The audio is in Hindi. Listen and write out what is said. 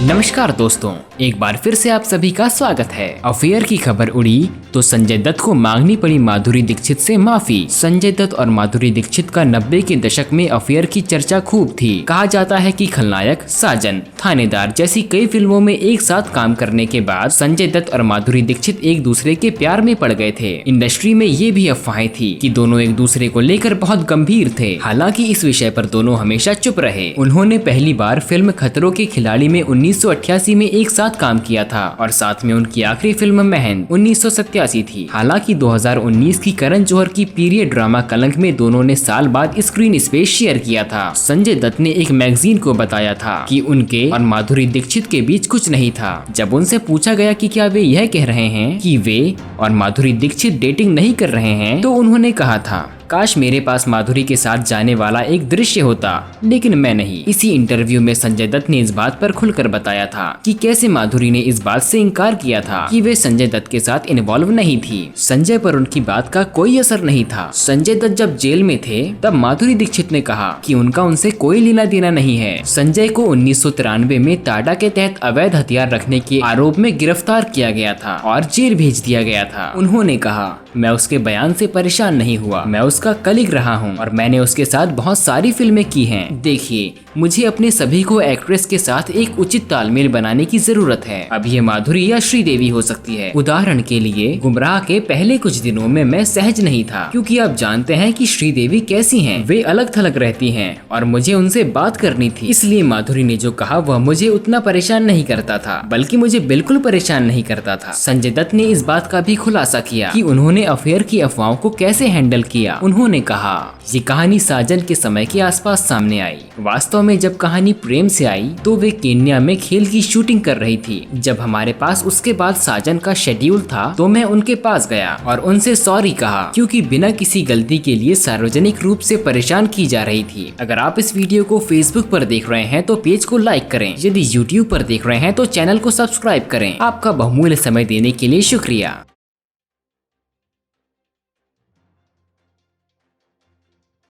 नमस्कार दोस्तों, एक बार फिर से आप सभी का स्वागत है। अफेयर की खबर उड़ी तो संजय दत्त को मांगनी पड़ी माधुरी दीक्षित से माफी। संजय दत्त और माधुरी दीक्षित का 90 के दशक में अफेयर की चर्चा खूब थी। कहा जाता है कि खलनायक, साजन, थानेदार जैसी कई फिल्मों में एक साथ काम करने के बाद संजय दत्त और माधुरी दीक्षित एक दूसरे के प्यार में पड़ गए थे। इंडस्ट्री में ये भी अफवाहें थी कि दोनों एक दूसरे को लेकर बहुत गंभीर थे। हालांकि इस विषय पर दोनों हमेशा चुप रहे। उन्होंने पहली बार फिल्म खतरों के खिलाड़ी में 1988 में एक साथ काम किया था और साथ में उनकी आखिरी फिल्म महन 1987 थी। हालांकि 2019 की करण जौहर की पीरियड ड्रामा कलंक में दोनों ने साल बाद स्क्रीन स्पेस शेयर किया था। संजय दत्त ने एक मैगजीन को बताया था कि उनके और माधुरी दीक्षित के बीच कुछ नहीं था। जब उनसे पूछा गया कि क्या वे यह कह रहे हैं कि वे और माधुरी दीक्षित डेटिंग नहीं कर रहे हैं, तो उन्होंने कहा था, काश मेरे पास माधुरी के साथ जाने वाला एक दृश्य होता, लेकिन मैं नहीं। इसी इंटरव्यू में संजय दत्त ने इस बात पर खुलकर बताया था कि कैसे माधुरी ने इस बात से इनकार किया था कि वे संजय दत्त के साथ इन्वॉल्व नहीं थी। संजय पर उनकी बात का कोई असर नहीं था। संजय दत्त जब जेल में थे तब माधुरी दीक्षित ने कहा कि उनका उनसे कोई लेना देना नहीं है। संजय को 1993 में टाडा के तहत अवैध हथियार रखने के आरोप में गिरफ्तार किया गया था और जेल भेज दिया गया था। उन्होंने कहा, मैं उसके बयान से परेशान नहीं हुआ, मैं उसका कलीग रहा हूं और मैंने उसके साथ बहुत सारी फिल्में की हैं। देखिए, मुझे अपने सभी को एक्ट्रेस के साथ एक उचित तालमेल बनाने की जरूरत है। अब ये माधुरी या श्रीदेवी हो सकती है। उदाहरण के लिए, गुमराह के पहले कुछ दिनों में मैं सहज नहीं था, क्योंकि आप जानते हैं कि श्रीदेवी कैसी हैं। वे अलग थलग रहती हैं और मुझे उनसे बात करनी थी। इसलिए माधुरी ने जो कहा वह मुझे उतना परेशान नहीं करता था, बल्कि मुझे बिल्कुल परेशान नहीं करता था। संजय दत्त ने इस बात का भी खुलासा किया कि उन्होंने अफेयर की अफवाहों को कैसे हैंडल किया। उन्होंने कहा, ये कहानी साजन के समय के आसपास सामने आई। वास्तव में जब कहानी प्रेम से आई तो वे केन्या में खेल की शूटिंग कर रही थी। जब हमारे पास उसके बाद साजन का शेड्यूल था तो मैं उनके पास गया और उनसे सॉरी कहा, क्योंकि बिना किसी गलती के लिए सार्वजनिक रूप से परेशान की जा रही थी। अगर आप इस वीडियो को फेसबुक पर देख रहे हैं तो पेज को लाइक करें। यदि यूट्यूब पर देख रहे हैं तो चैनल को सब्सक्राइब करें। आपका बहुमूल्य समय देने के लिए शुक्रिया।